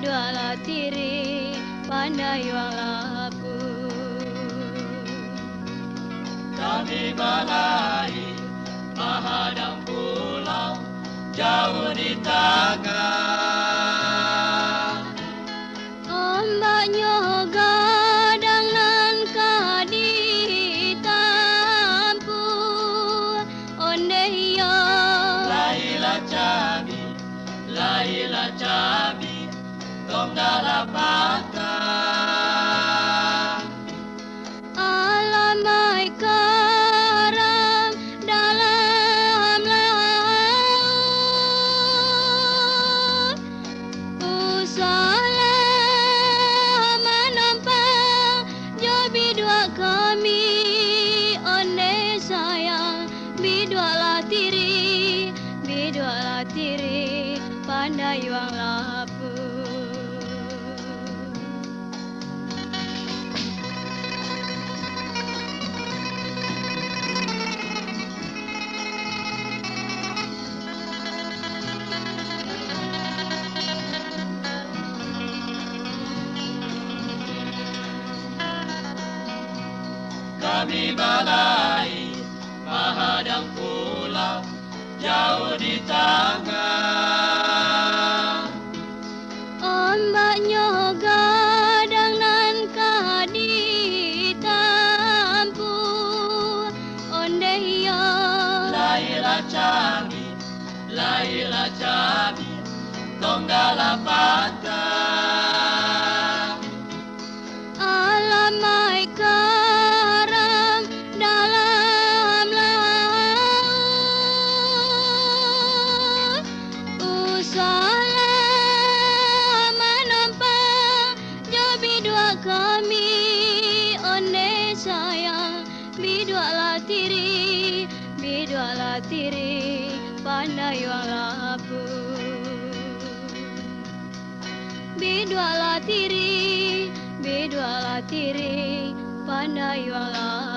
bidua latiri pandai wang lapu. Kami balai menghadang pulau jauh di tengah. Ombaknya gadang nan kadi tampu onde hiyo. Laila cabi, tong dalam patah. Alamai karam dalam laut, usale menampang jo bidua kami onde sayang bidua latiri pandai wang lapu. Kami balai menghadang pulau jauh di tengah. Ombaknya gadang nan kadi tampu onde hiyo. Laila cabi, tong dalam patah. Alamai karam dalam laut, usale menampang jo bidua kami onde sayang bidua latiri pandai wang lapu. Bidua latiri pandai wang lapu.